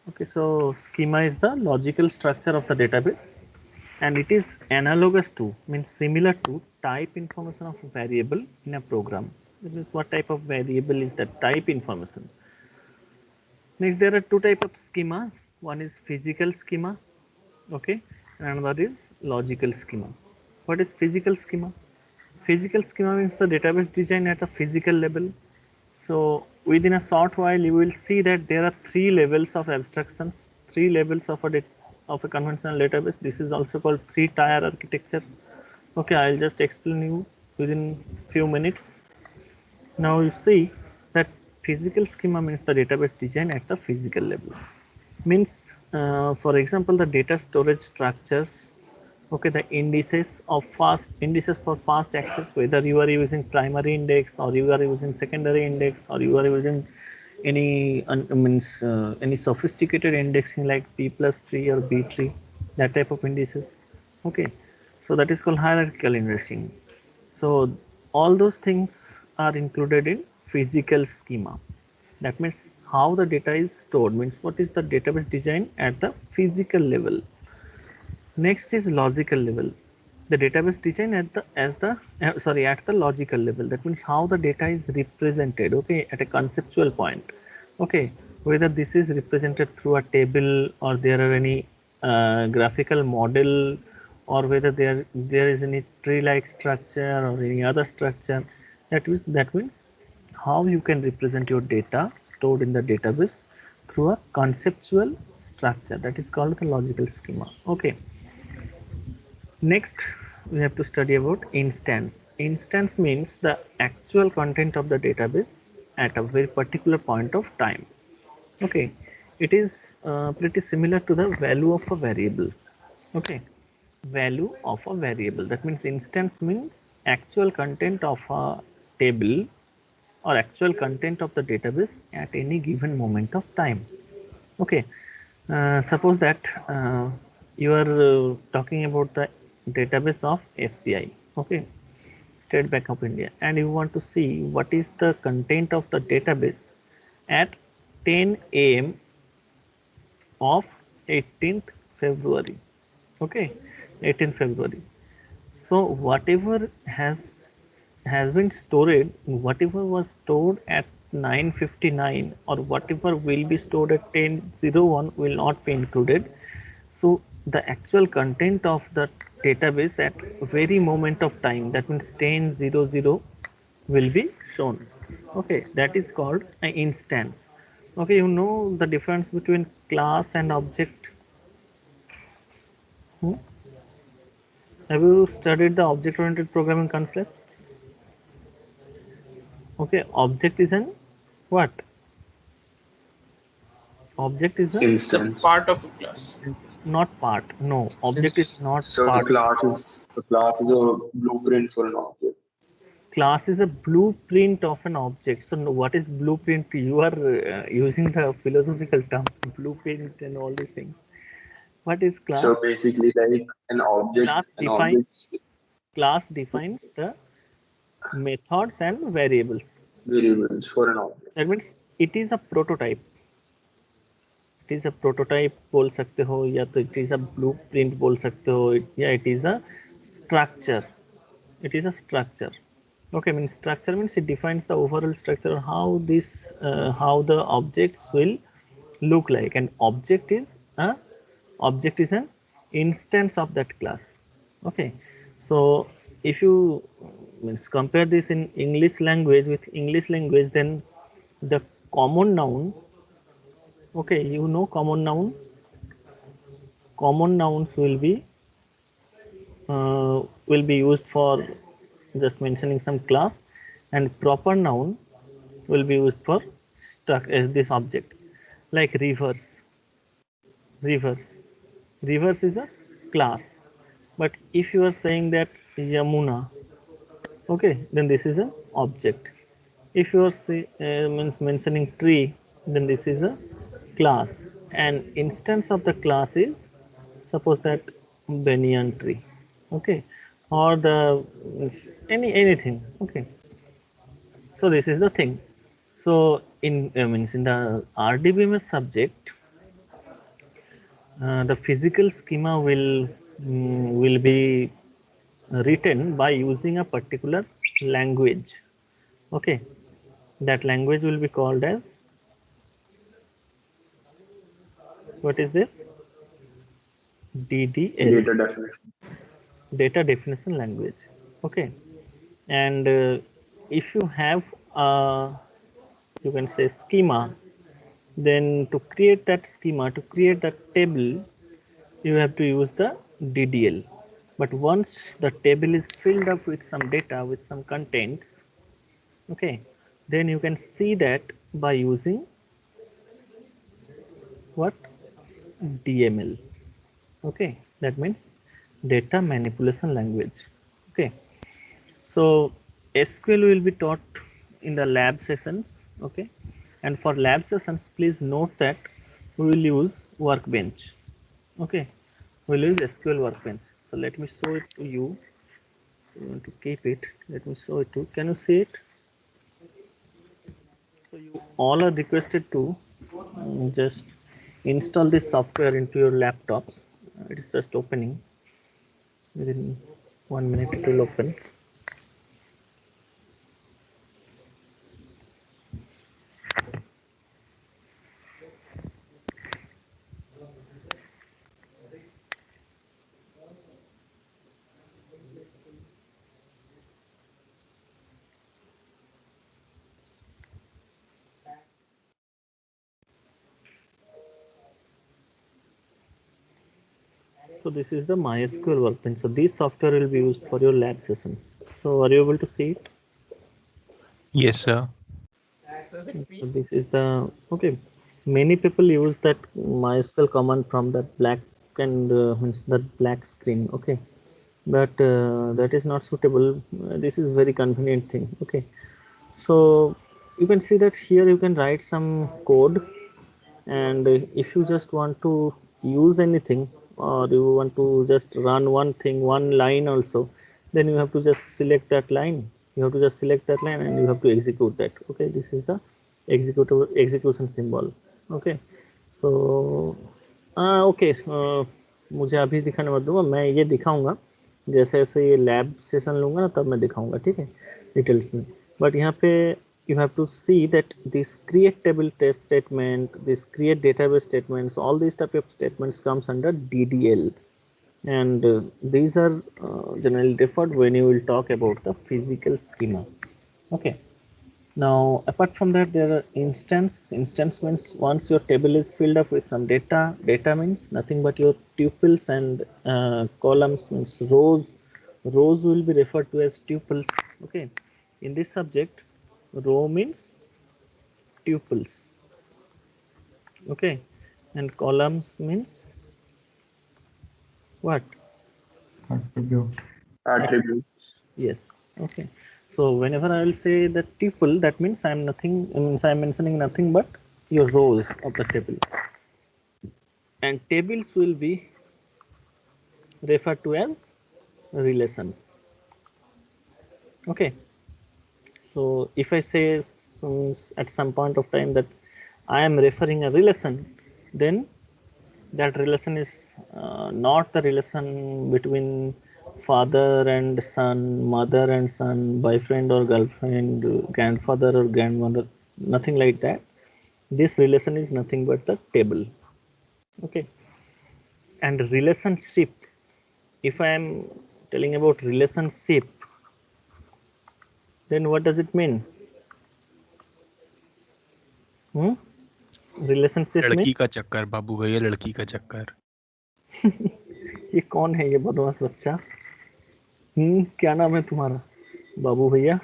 Okay, so schema is the logical structure of the database, and it is analogous to, means similar to, type information of a variable in a program. That means what type of variable is that type information. Next, there are two type of schemas. One is physical schema, okay, and another is logical schema. What is physical schema? Physical schema means the database design at a physical level. So within a short while, you will see that there are three levels of abstractions, three levels of a conventional database. This is also called three-tier architecture. Okay, I'll just explain you within few minutes. Now you see that physical schema means the database design at the physical level. Means, for example, the data storage structures. Okay, the indices for fast access, whether you are using primary index or you are using secondary index or you are using any any sophisticated indexing like p plus tree or b tree, that type of indices. Okay, so that is called hierarchical indexing. So all those things are included in physical schema. That means how the data is stored, means what is the database design at the physical level. Next is logical level. The database design at the at the logical level. That means how the data is represented. Okay, at a conceptual point. Okay, whether this is represented through a table or there are any graphical model, or whether there is any tree-like structure or any other structure. That means how you can represent your data stored in the database through a conceptual structure. That is called the logical schema. Okay. Next, we have to study about instance. Instance means the actual content of the database at a very particular point of time. Okay, it is pretty similar to the value of a variable. Okay, value of a variable. That means instance means actual content of a table or actual content of the database at any given moment of time. Okay, suppose that you are talking about the database of SBI, okay, State Bank of India, and you want to see what is the content of the database at 10 a.m. of 18th February. Okay, 18th February. So whatever has been stored, whatever was stored at 9:59 or whatever will be stored at 10:01 will not be included. So the actual content of the database at very moment of time, that means 10:00, will be shown. Okay, that is called an instance. Okay, you know the difference between class and object. Hmm? Have you studied the object oriented programming concepts? Okay, object is an what? Object is a It's a Instance. part of a class. not part. No, object is not So part. the class is a blueprint for an object. Class is a blueprint of an object. So what is blueprint? You are using the philosophical terms, blueprint and all these things. What is So class? basically, like Class an defines object class defines the methods and variables. variables for an object. That means it is a prototype. It is a prototype बोल सकते हो या तो it is a blueprint बोल सकते हो या it is a structure. It is a structure. Okay, means structure means it defines the overall structure, how the objects will look like. And object is an instance of that class. Okay, so if you means compare this in English language with English language, then the common noun, okay, you know common nouns will be used for just mentioning some class, and proper noun will be used for stuck as this object, like rivers rivers is a class. But if you are saying that Yamuna, okay, then this is an object. If you are means mentioning tree, then this is a class. An instance of the class is, suppose that banyan tree, okay, or the anything. Okay, so this is the thing. So in means in the RDBMS subject, the physical schema will be written by using a particular language. Okay, that language will be called as, what is this? DDL, Data definition. data definition language. Okay, and if you have a, you can say, schema, then to create that schema, to create that table, you have to use the DDL. But once the table is filled up with some data, with some contents, okay, then you can see that by using what? DML. Okay, that means data manipulation language. Okay, so SQL will be taught in the lab sessions. Okay, and for lab sessions, please note that we will use Workbench. Okay, we'll use SQL Workbench. So let me show it to you. You want to keep it? Let me show it to you. Can you see it? So you all are requested to just install this software into your laptops. It is just opening. Within 1 minute it will open. So this is the MySQL Workbench. So this software will be used for your lab sessions. So are you able to see it? Yes, sir. So this is the, okay. Many people use that MySQL command from that black and means that black screen. Okay, but that is not suitable. This is very convenient thing. Okay, so you can see that here you can write some code, and if you just want to use anything, or you want to just run one thing, one line also, then you have to just select that line. You have to just select that line and you have to execute that. Okay, this is the execution symbol. Okay, so okay, मुझे अभी दिखाने मत दूंगा, मैं ये दिखाऊंगा जैसे जैसे ये लैब सेशन लूंगा ना, तब मैं दिखाऊंगा, ठीक है, डिटेल्स में. बट यहाँ पे you have to see that this create table test statement, this create database statements, all these type of statements comes under DDL, and these are generally referred when you will talk about the physical schema. Okay, now apart from that, there are instance means once your table is filled up with some data means nothing but your tuples, and columns means rows will be referred to as tuples. Okay, in this subject, row means tuples. Okay, and columns means what? Attributes. Yes. Okay, so whenever I will say the tuple, that means I'm mentioning nothing but your rows of the table, and tables will be referred to as relations. Okay, so if I say at some point of time that I am referring a relation, then that relation is not the relation between father and son, mother and son, boyfriend or girlfriend, grandfather or grandmother, nothing like that. This relation is nothing but the table. Okay, and relationship, if I am telling about relationship, then what does it mean? Relationship means, लड़की का चक्कर बाबू भैया, लड़की का चक्कर. ये कौन है ये बदमाश बच्चा? क्या नाम है तुम्हारा? बाबू भैया.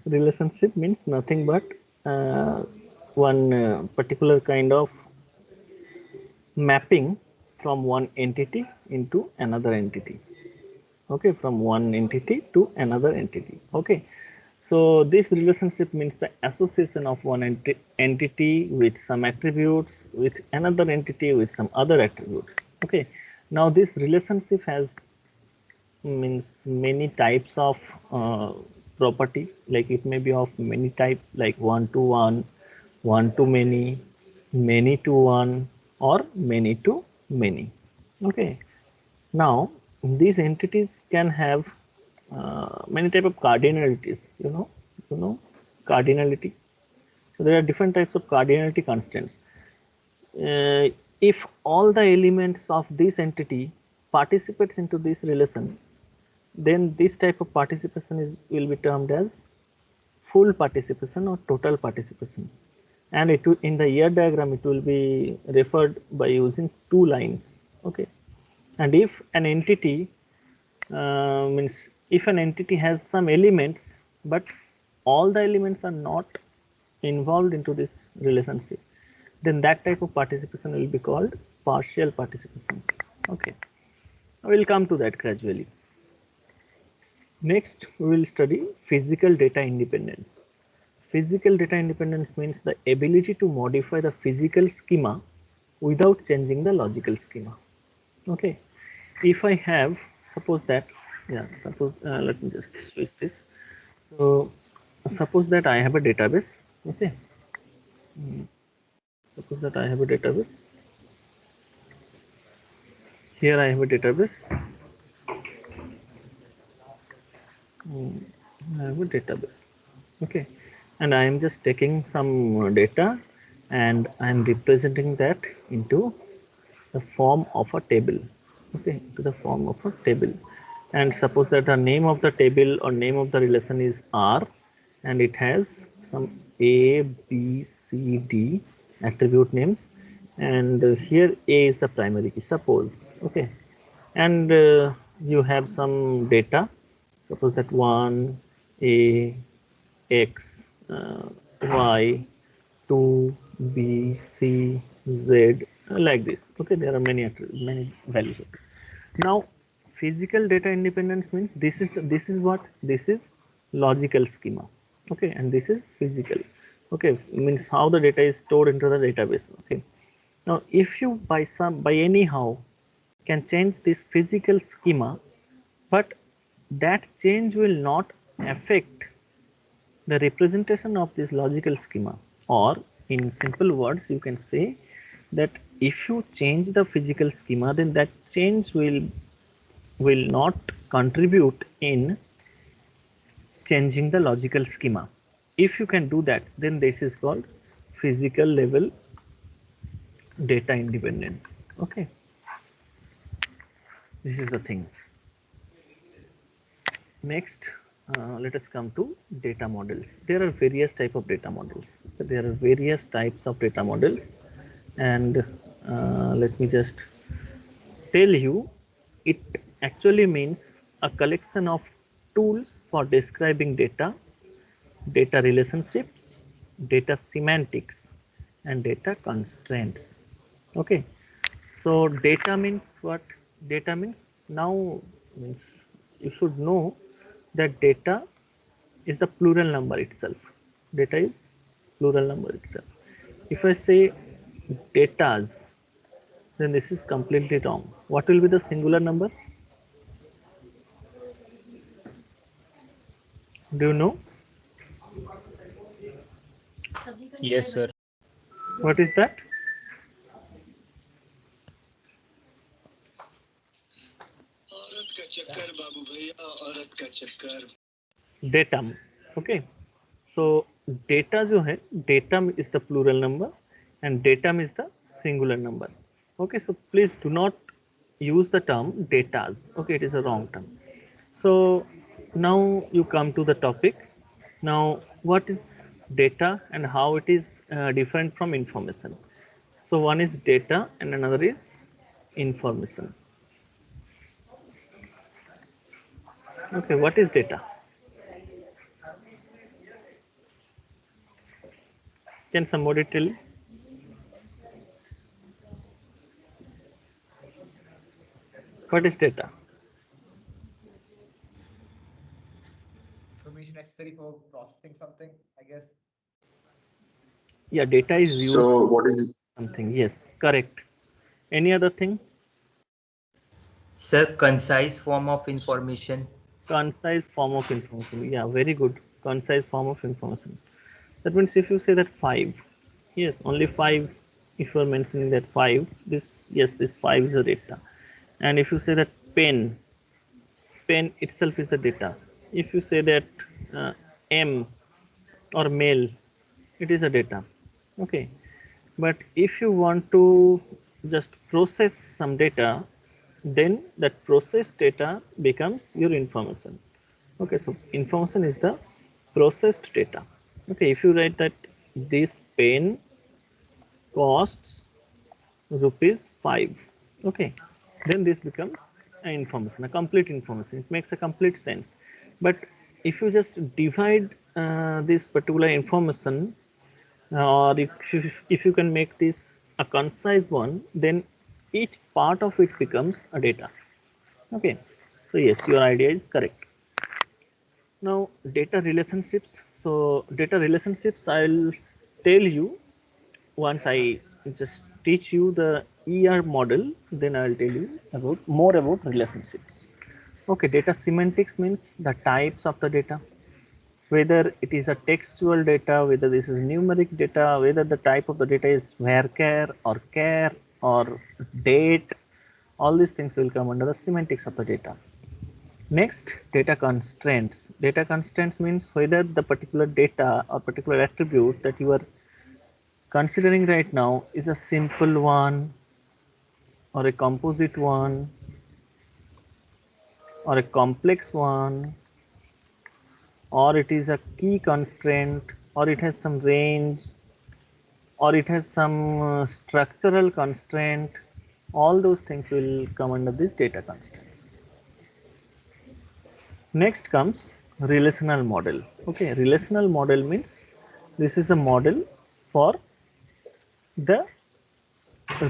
Relationship means nothing but one particular kind of mapping from one entity into another entity. Okay, from one entity to another entity. Okay, so this relationship means the association of one entity with some attributes with another entity with some other attributes. Okay, now this relationship has means many types of property, like it may be of many type, like one to one, one to many, many to one, or many to many. Okay. Now these entities can have many type of cardinalities. You know cardinality. So there are different types of cardinality constants. If all the elements of this entity participates into this relation, then this type of participation will be termed as full participation or total participation, and it will, in the ER diagram it will be referred by using two lines. Okay. And if an entity means if an entity has some elements but all the elements are not involved into this relationship, then that type of participation will be called partial participation. Okay, I will come to that gradually. Next we will study physical data independence. Physical data independence means the ability to modify the physical schema without changing the logical schema. Okay, if I have, suppose that, suppose let me just switch this. So suppose that I have a database. Okay. Suppose that I have a database. Here I have a database. I have a database. Okay, and I am just taking some data and I am representing that into the form of a table. Okay, to the form of a table. And suppose that the name of the table or name of the relation is R, and it has some A, B, C, D attribute names, and here A is the primary key, suppose. Okay, and you have some data, suppose that 1 A, X, Y, 2 B, C, Z, like this. Okay, there are many values. Now physical data independence means this is what this is logical schema. Okay, and this is physical. Okay, means how the data is stored into the database. Okay, now if you by anyhow can change this physical schema, but that change will not affect the representation of this logical schema, or in simple words you can say that if you change the physical schema, then that change will not contribute in changing the logical schema. If you can do that, then this is called physical level data independence. Okay, this is the thing. Next, let us come to data models. There are various type of data models. There are various types of data models, and let me just tell you, it actually means a collection of tools for describing data, data relationships, data semantics, and data constraints. Okay, so data means what? Data means now means you should know that data is the plural number itself. Data is plural number itself. If I say datas, then this is completely wrong. What will be the singular number? Do you know? Yes, sir. What is that? Datum. Okay. So data जो है, datum is the plural number and datum is the singular number. Okay. So please do not use the term datas. Okay, it is a wrong term. So now you come to the topic. Now what is data and how it is different from information? So one is data and another is information. Okay, what is data? Can somebody tell? What is data? Information necessary for processing something, I guess. Yeah, data is used So what is something. Yes, correct. Any other thing? Sir, concise form of information. Concise form of information. Yeah, very good. Concise form of information. That means if you say that 5, yes, only 5 if you are mentioning that 5, this, yes, this 5 is a data. And if you say that pen itself is a data. If you say that M or male, it is a data. Okay, but if you want to just process some data, then that processed data becomes your information. Okay, so information is the processed data. Okay, if you write that this pen costs rupees 5, okay, then this becomes an information, a complete information. It makes a complete sense. But if you just divide this particular information, or if you can make this a concise one, then each part of it becomes a data. Okay, so yes, your idea is correct. Now data relationships. So data relationships, I'll tell you once I just teach you the ER model, then I'll tell you about more about relationships. Okay, data semantics means the types of the data, whether it is a textual data, whether this is numeric data, whether the type of the data is varchar or char or date, all these things will come under the semantics of the data. Next, data constraints. Data constraints means whether the particular data or particular attribute that you are considering right now is a simple one or a composite one or a complex one, or it is a key constraint, or it has some range, or it has some structural constraint. All those things will come under these data constraints. Next comes relational model. Okay, relational model means this is a model for the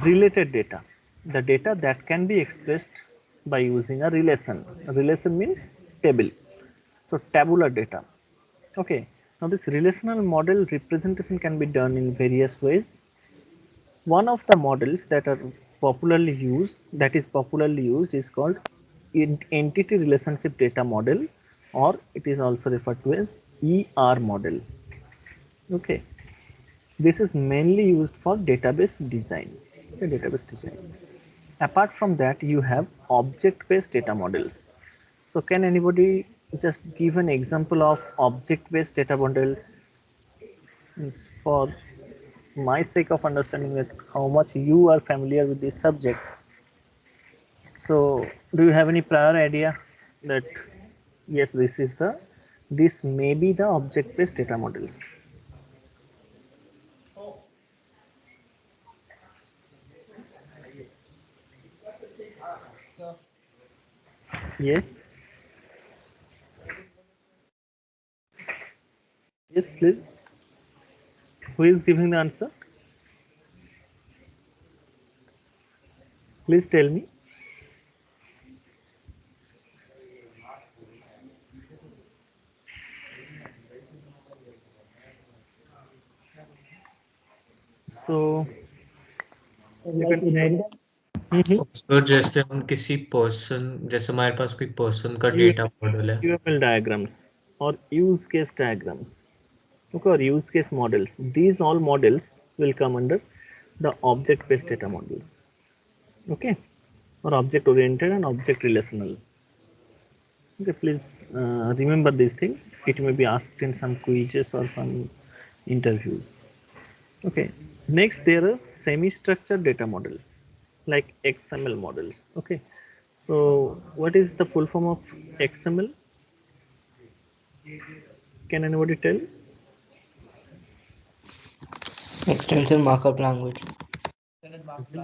related data, the data that can be expressed by using a relation. A relation means table, so tabular data. Okay, now this relational model representation can be done in various ways. One of the models that are popularly used, is called entity relationship data model, or it is also referred to as ER model. Okay, this is mainly used for database design. Okay, database design. Apart from that, you have object-based data models. So can anybody just give an example of object-based data models? For my sake of understanding that how much you are familiar with this subject. So do you have any prior idea that yes, this may be the object-based data models? So, Yes. Yes, please. Who is giving the answer? Please tell me. So you can say. Mhm. तो जैसे हम किसी person जैसे हमारे पास कोई person का UML, data model है UML diagrams or use case diagrams, okay, or use case models. These all models will come under the object based data models, okay, or object oriented and object relational. Okay, please remember these things. It may be asked in some quizzes or some interviews. Okay, next there is semi-structured data model like XML models. Okay, so what is the full form of XML? Can anybody tell? Extensive markup language.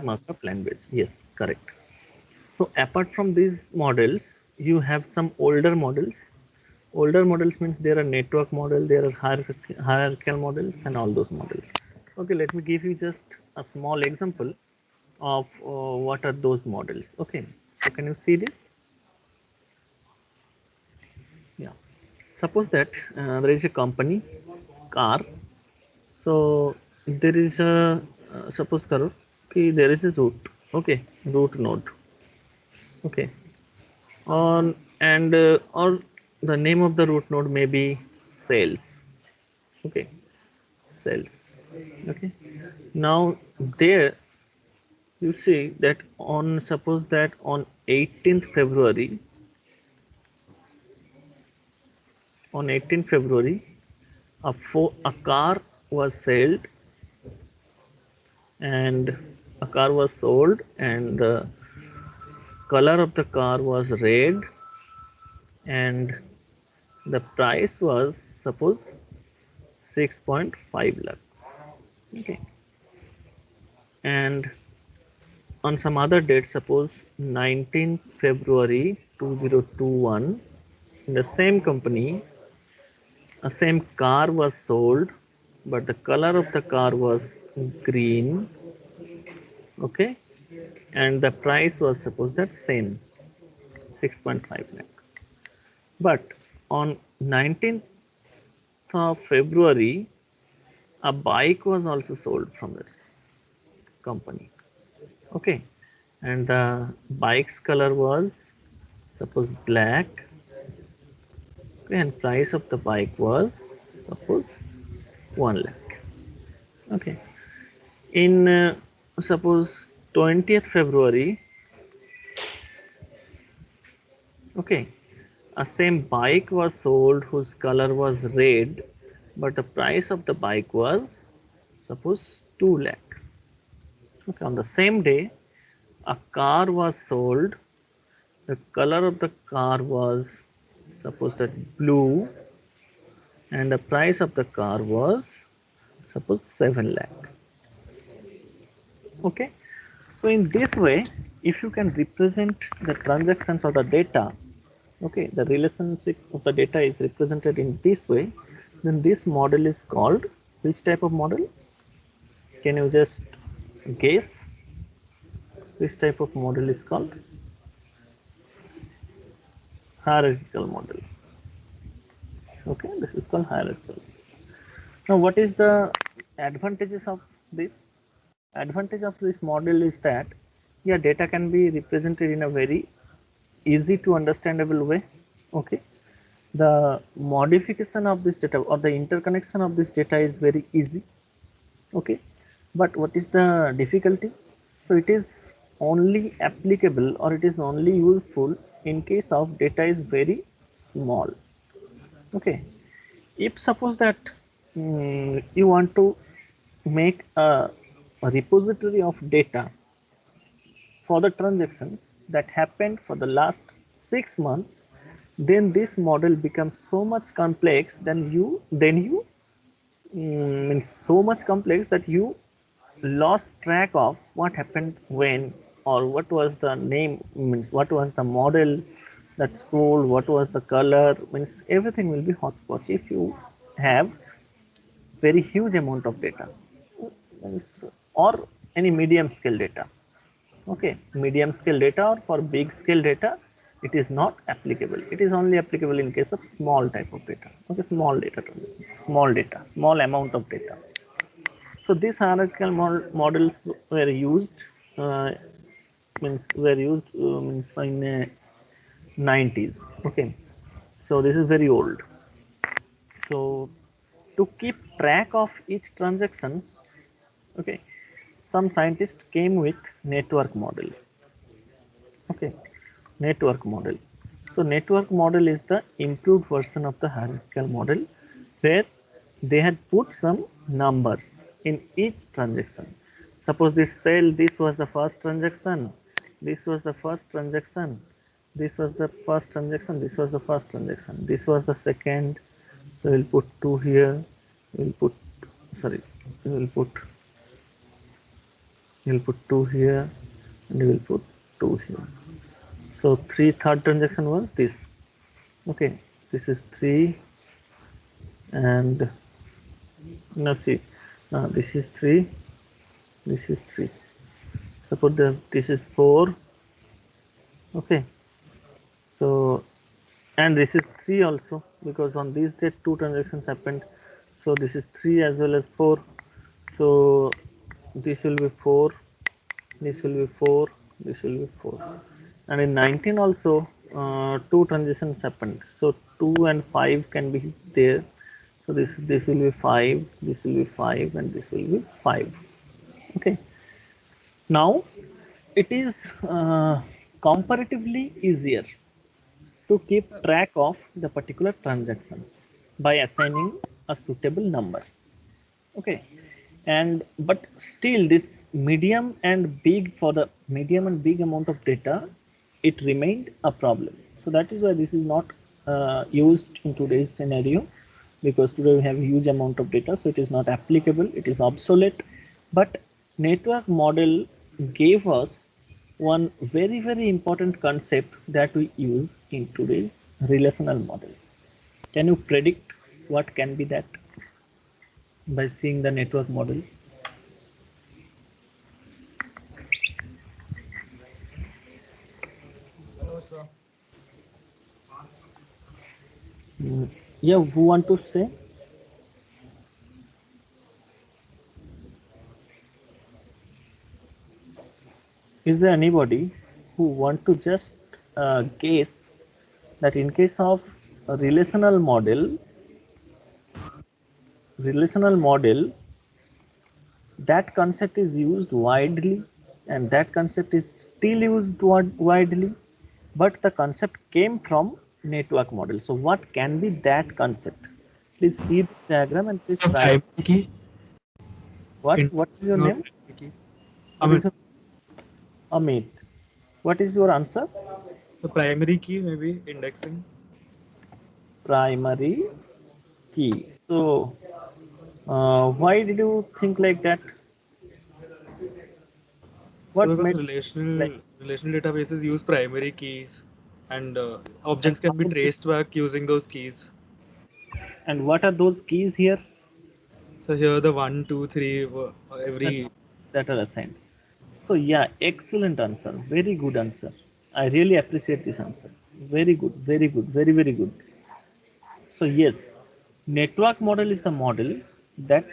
Markup language. Yes, correct. So apart from these models, you have some older models. Older models means there are network model, there are hierarchical models, and all those models. Okay, let me give you just a small example of what are those models. Okay, so can you see this? Yeah. Suppose that there is a company car. So there is a suppose karo कि there is a root. Okay, root node. Okay, on and or the name of the root node may be sales. Okay, sales. Okay. Now there you see that on, suppose that on 18th February, on 18th February, a car was sold, and a car was sold, and the color of the car was red, and the price was, suppose, 6.5 lakh. Okay. And on some other date, suppose 19th February 2021, in the same company, a same car was sold, but the color of the car was green. Okay. And the price was, suppose, that same, 6.5 lakh. But on 19th of February, a bike was also sold from this company. Okay. And the bike's color was, suppose, black. Okay. And price of the bike was, suppose, 1 lakh. Okay. In suppose 20th February, okay, a same bike was sold whose color was red, but the price of the bike was, suppose, 2 lakh. Okay. On the same day, a car was sold. The color of the car was, suppose, that blue, and the price of the car was, suppose, 7 lakh. Okay. So in this way, if you can represent the transactions or the data, okay, the relationship of the data is represented in this way, then this model is called which type of model? Can you just guess which type of model is called? Hierarchical model. Okay, this is called hierarchical. Now what is the advantages of this? Advantage of this model is that your data can be represented in a very easy to understandable way. Okay, the modification of this data or the interconnection of this data is very easy. Okay, but what is the difficulty? So it is only applicable, or it is only useful in case of data is very small. Okay, if suppose that you want to make a repository of data for the transactions that happened for the last 6 months, then this model becomes so much complex than you means so much complex that you lost track of what happened when, or what was the name, means what was the model that sold, what was the color, means everything will be hotspotch if you have very huge amount of data, means, or any medium scale data. Okay, medium scale data or for big scale data, it is not applicable. It is only applicable in case of small type of data. Okay, small data, small amount of data. So these hierarchical models were used, means in 90s. Okay, so this is very old. So to keep track of each transactions, okay, some scientists came with network model. Okay, network model. So network model is the improved version of the hierarchical model, where they had put some numbers in each transaction. Suppose this sale, this was the first transaction, this was the first transaction, this was the first transaction, this was the first transaction, this was the second. So we'll put 2 here, we'll put, sorry, we'll put 2 here, and we'll put 2 here. So third transaction was this. Okay, this is 3, and now see, this is 3, this is 3. Suppose this is 4. Okay, so, and this is 3 also, because on this date 2 transactions happened. So this is 3 as well as 4. So this will be 4, this will be 4, this will be 4. And in 19 also 2 transitions happened, so 2 and 5 can be there. So this will be 5, this will be 5, and this will be 5. Okay. Now it is comparatively easier to keep track of the particular transactions by assigning a suitable number. Okay. And but still this medium and big, for the medium and big amount of data, it remained a problem. So that is why this is not used in today's scenario, because today we have a huge amount of data, so it is not applicable, it is obsolete. But network model gave us one very important concept that we use in today's relational model. Can you predict what can be that by seeing the network model? No, sir. Yeah, who want to say? Is there anybody who want to just guess that in case of a relational model, that concept is used widely, and that concept is still used widely, but the concept came from network model. So what can be that concept? Please see this diagram and please So try. primary key. What is indexing your or name? primary key. What is your Amit? What is your answer? The primary key, maybe indexing. Primary key. So why did you think like that? What So because made relational databases use primary keys, and objects can be traced back using those keys. and what are those keys here So here the 1, 2, 3 every. that are assigned? So yeah, excellent answer. Very good answer. I really appreciate this answer. Very good, very good, very good. So yes, network model is the model that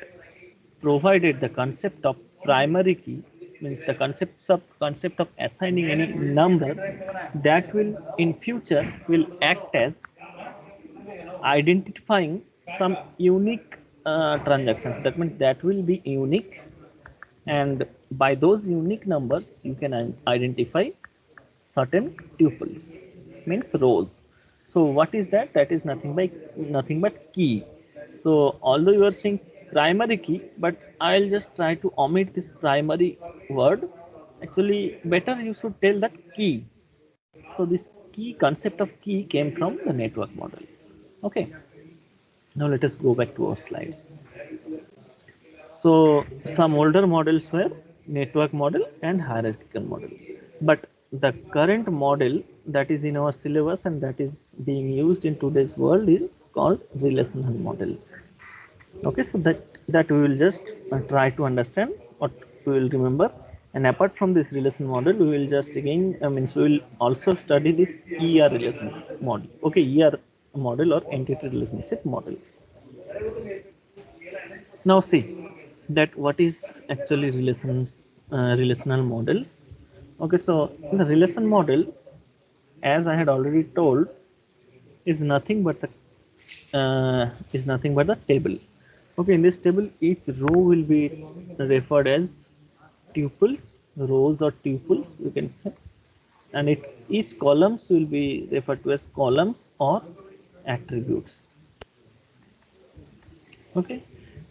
provided the concept of primary key, means the concept of assigning any number that will in future will act as identifying some unique transactions. That means that will be unique, and by those unique numbers you can identify certain tuples, means rows. So what is that? That is nothing but key. So although you are saying primary key, but I'll just try to omit this primary word. Actually better you should tell that key. So this key, concept of key, came from the network model. Okay, now let us go back to our slides. So some older models were network model and hierarchical model, but the current model that is in our syllabus and that is being used in today's world is called relational model. Okay, so that we will just try to understand, what we will remember. And apart from this relation model, we will just again means we will also study this ER relation model. Okay, ER model or entity relationship model. Now see that what is actually relational models. Okay, so in the relation model, as I had already told, is nothing but the table. Okay, in this table each row will be referred as tuples, rows or tuples you can say, and each columns will be referred to as columns or attributes. Okay,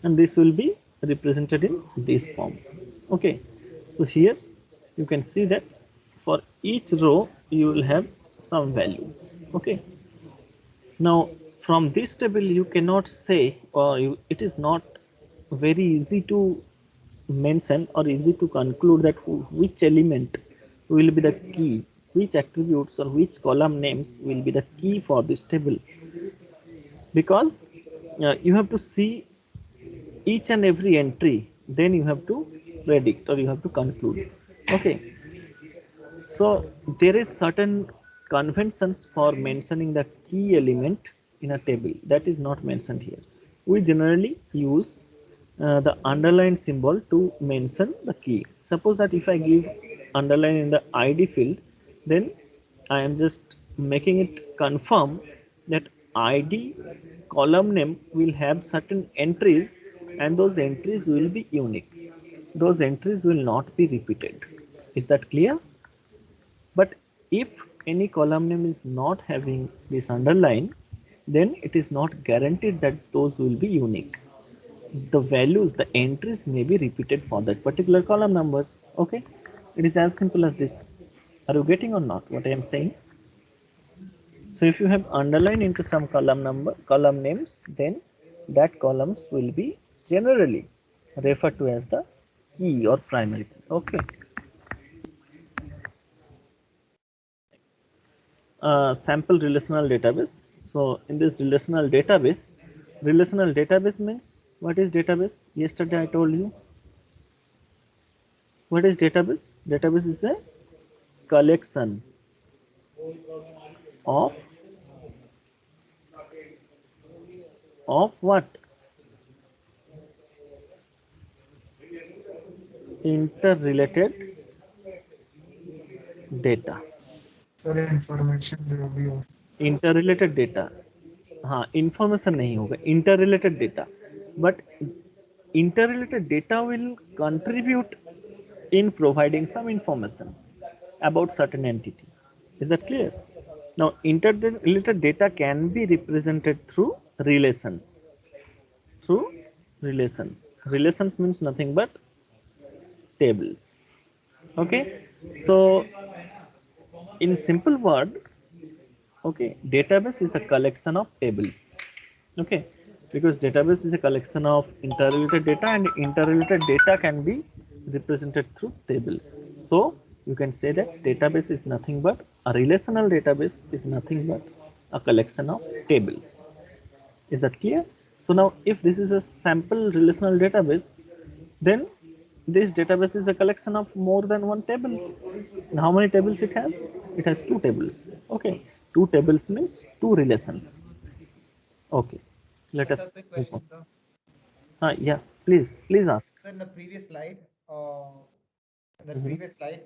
and this will be represented in this form. Okay, so here you can see that for each row you will have some values. Okay, now from this table you cannot say, or it is not very easy to mention or easy to conclude that which element will be the key, which attributes or which column names will be the key for this table, because you have to see each and every entry, then you have to predict or you have to conclude. Okay, so there is certain conventions for mentioning the key element in a table that is not mentioned here. We generally use the underline symbol to mention the key. Suppose that if I give underline in the ID field, then I am just making it confirm that ID column name will have certain entries, and those entries will be unique. Those entries will not be repeated. Is that clear? But if any column name is not having this underline, then it is not guaranteed that those will be unique. The values, the entries may be repeated for that particular column numbers. Okay, it is as simple as this. Are you getting or not what I am saying? So if you have underline into some column names, then that columns will be generally referred to as the key or primary key. Okay. Sample relational database. So in this relational database means, what is database? Yesterday I told you. What is database? Database is a collection of what? Interrelated data. Interrelated data, हाँ information नहीं होगा, interrelated data, but interrelated data will contribute in providing some information about certain entity. Is that clear? Now interrelated data can be represented through relations. Relations means nothing but tables. Okay, so in simple word, okay, database is the collection of tables. Okay, because database is a collection of interrelated data, and interrelated data can be represented through tables. So you can say that database is nothing but a relational database is nothing but a collection of tables. Is that clear? So now if this is a sample relational database, then this database is a collection of more than one tables. And how many tables it has? It has two tables. Okay, two tables means two relations. Okay, let Yes, sir, us quick move question, on. sir. Yeah, please ask. So in the previous slide,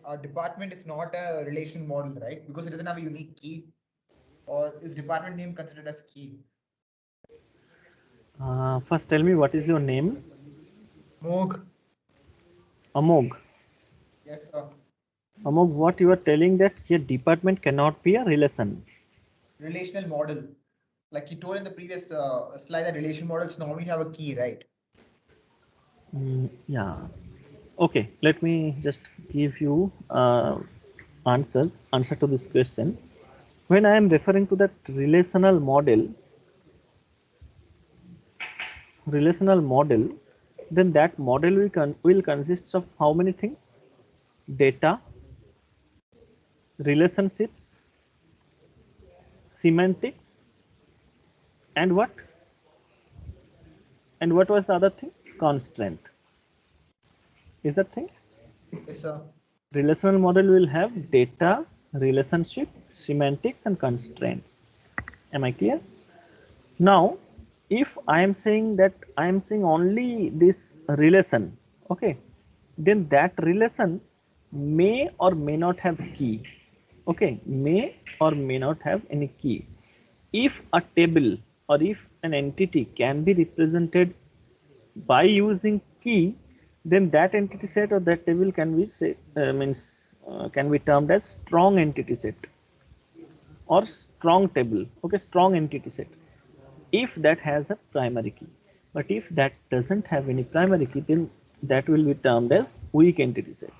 our department is not a relation model, right? Because it doesn't have a unique key. Or is department name considered as key? First tell me, what is your name? Moog. Amog. Yes, sir. Amog, what you are telling that your department cannot be a relation. Relational model. Like you told in the previous slide, that relation models normally have a key, right? Yeah. Okay, let me just give you answer to this question. When I am referring to that relational model, then that model will consist of how many things? Data, relationships, semantics, and what? And what was the other thing? Constraint. Is that thing? Yes, sir. Relational model will have data, relationship, semantics, and constraints. Am I clear? Now, if I am saying that I am saying only this relation, okay, then that relation may or may not have key. Okay, may or may not have any key. If a table or if an entity can be represented by using key, then that entity set or that table can be can be termed as strong entity set or strong table. Okay, strong entity set if that has a primary key. But if that doesn't have any primary key, then that will be termed as weak entity set.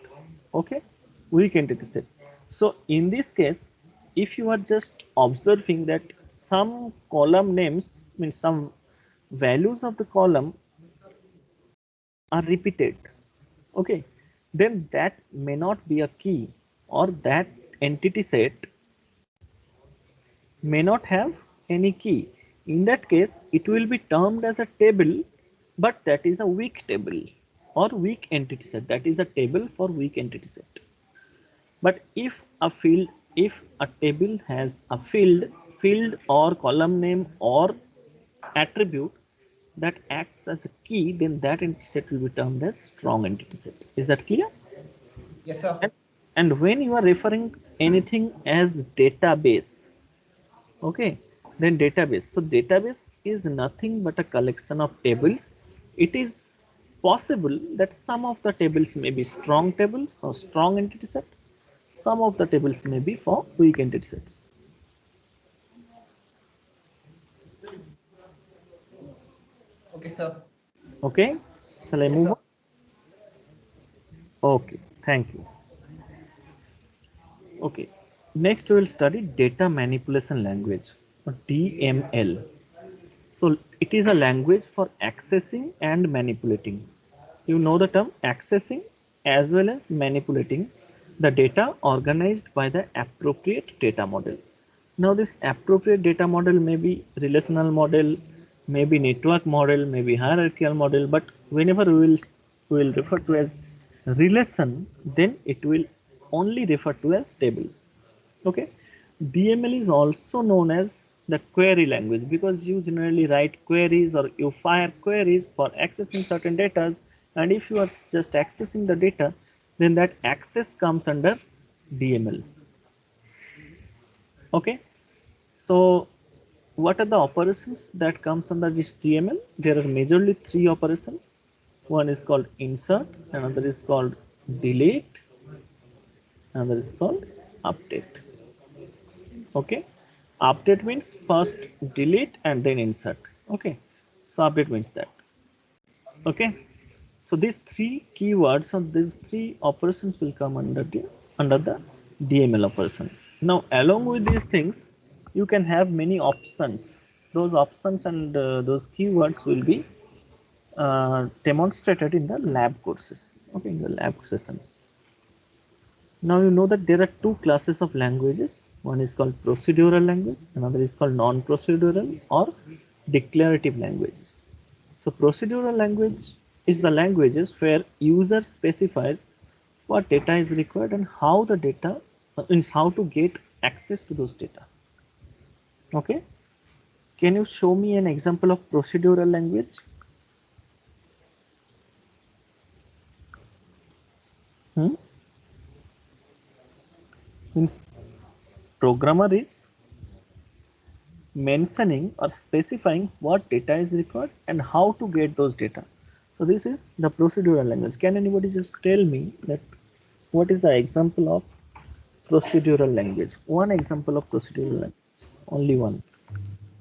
Okay, weak entity set. So in this case, if you are just observing that some column names, means some values of the column are repeated, okay, then that may not be a key, or that entity set may not have any key. In that case, it will be termed as a table, but that is a weak table or weak entity set. That is a table for weak entity set. But if a table has a field or column name or attribute that acts as a key, then that entity set will be termed as strong entity set. Is that clear? Yes, sir. And when you are referring anything as database, okay, Then database. So database is nothing but a collection of tables. It is possible that some of the tables may be strong tables or strong entity set. Some of the tables may be for weak entity sets. Okay, sir. Okay, shall I Yes, move sir. on? Okay, thank you. Okay, next we will study data manipulation language or DML. So it is a language for accessing and manipulating. You know the term accessing as well as manipulating the data organized by the appropriate data model. Now this appropriate data model may be relational model, maybe network model, maybe hierarchical model, but whenever we will refer to as relation, then it will only refer to as tables. Okay, DML is also known as the query language because you generally write queries or you fire queries for accessing certain data, and if you are just accessing the data, then that access comes under DML. Okay, so what are the operations that comes under this DML? There are majorly three operations. One is called insert, another is called delete, another is called update. Okay, update means first delete and then insert. Okay, so update means that. Okay, so these three keywords or these three operations will come under the DML operation. Now along with these things you can have many options. Those options and those keywords will be demonstrated in the lab courses. Okay, in the lab sessions. Now you know that there are two classes of languages. One is called procedural language, another is called non-procedural or declarative languages. So procedural language is the languages where user specifies what data is required and how the data means how to get access to those data. Okay, can you show me an example of procedural language? Means programmer is mentioning or specifying what data is required and how to get those data. So this is the procedural language. Can anybody just tell me that what is the example of procedural language? One example of procedural language, only one.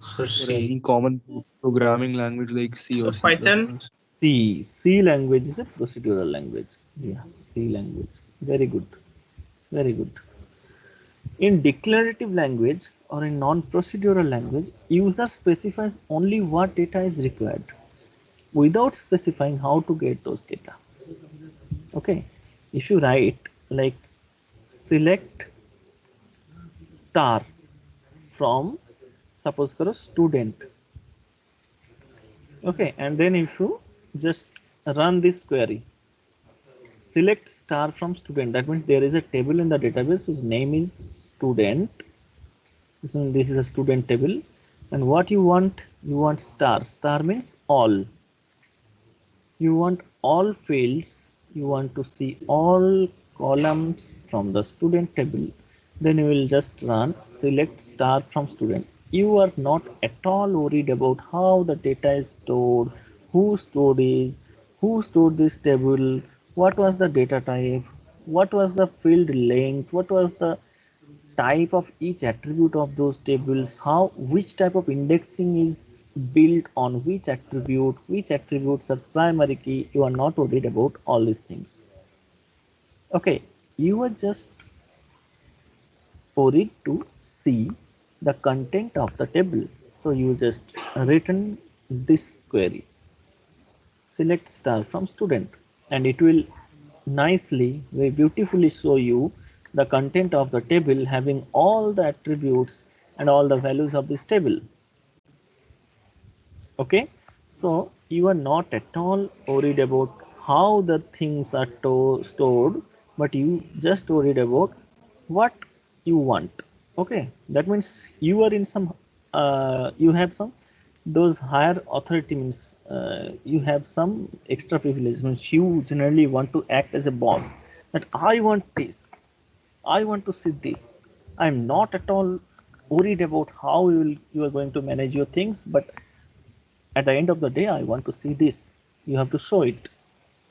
So Or any C. common programming language like C So or C++. Python. C language is a procedural language. Yeah, C language. Very good. Very good. In declarative language or in non-procedural language, user specifies only what data is required without specifying how to get those data. Okay, if you write like select star from suppose karo student, okay, and then if you just run this query, select star from student, that means there is a table in the database whose name is student. So this is a student table, and what you want star. Star means all. You want all fields, you want to see all columns from the student table, then you will just run select star from student. You are not at all worried about how the data is stored, who stored this table, what was the data type, what was the field length, what was the type of each attribute of those tables, how which type of indexing is built on which attributes are primary key. You are not worried about all these things. Okay, you are just worried to see the content of the table. So you just written this query, select star from student, and it will nicely, very beautifully show you the content of the table having all the attributes and all the values of this table. Okay, so you are not at all worried about how the things are stored, but you just worried about what you want. Okay, that means you are in some you have some those higher authority, means you have some extra privilege, means you generally want to act as a boss, that I want this, I want to see this. I'm not at all worried about how you are going to manage your things, but at the end of the day, I want to see this. You have to show it.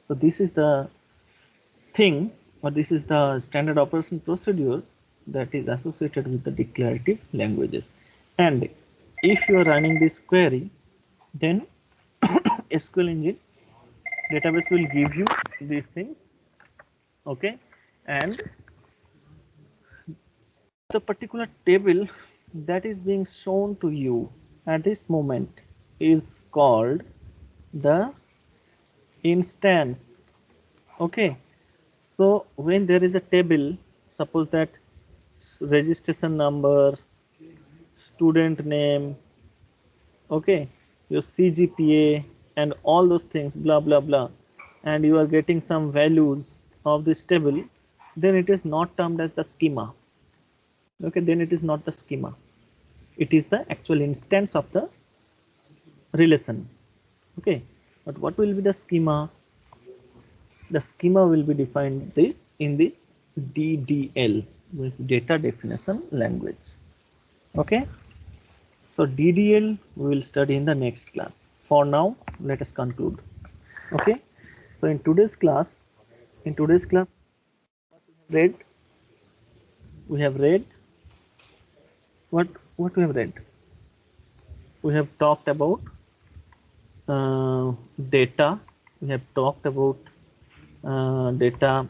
So this is the thing, or this is the standard operation procedure that is associated with the declarative languages. And if you are running this query, then SQL engine database will give you these things, okay, and the particular table that is being shown to you at this moment is called the instance. Okay, so when there is a table, suppose that registration number, student name, okay, your CGPA and all those things, blah blah blah, and you are getting some values of this table, then it is not termed as the schema. Okay, then it is not the schema, it is the actual instance of the relation. Okay, but what will be the schema? The schema will be defined this in this DDL, means data definition language. Okay, so DDL we will study in the next class. For now, let us conclude. Okay, so in today's class we have read what we have read. We have talked about data. We have talked about data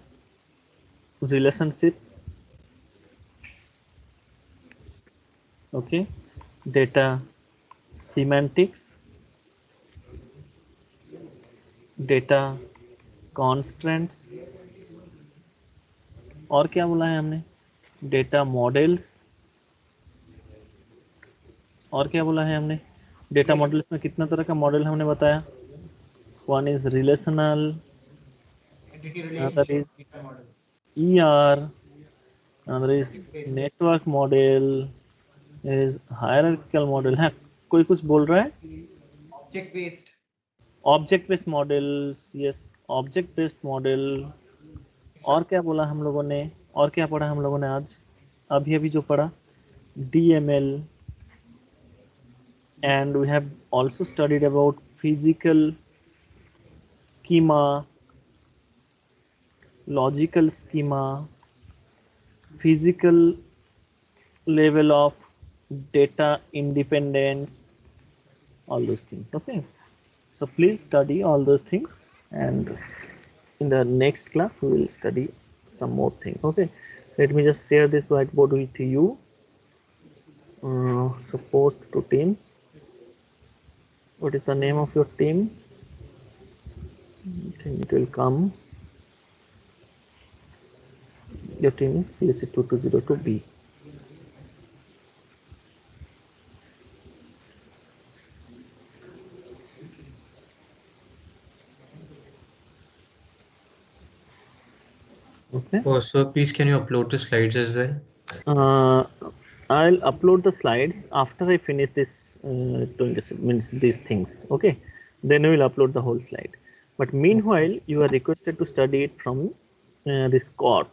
relationship. Okay, data semantics, data constraints, और क्या बोला है हमने? Data models, और क्या बोला है हमने? डेटा मॉडल्स में कितना तरह का मॉडल हमने बताया? One is relational, another is ER, another is network model, there is hierarchical model. है कोई कुछ बोल रहा है? Object based models, yes object based model. और क्या बोला हम लोगों ने? और क्या पढ़ा हम लोगों ने आज? अभी जो पढ़ा DML, and we have also studied about physical schema, logical schema, physical level of data independence, all those things. Okay, so please study all those things, and in the next class we will study some more things. Okay, let me just share this whiteboard with you. So post to teams. What is the name of your team? I think it will come. Your team is CSC2202B. Okay. Oh, so please can you upload the slides as well? I'll upload the slides after I finish this doing this, means these things. Okay, then we will upload the whole slide. But meanwhile, you are requested to study it from this CORT.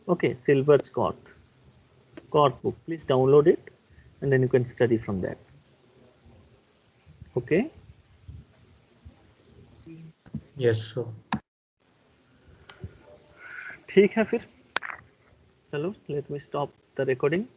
Okay, Silver's CORT book. Please download it, and then you can study from that. Okay. Yes, sir. ठीक है फिर. चलो, let me stop the recording.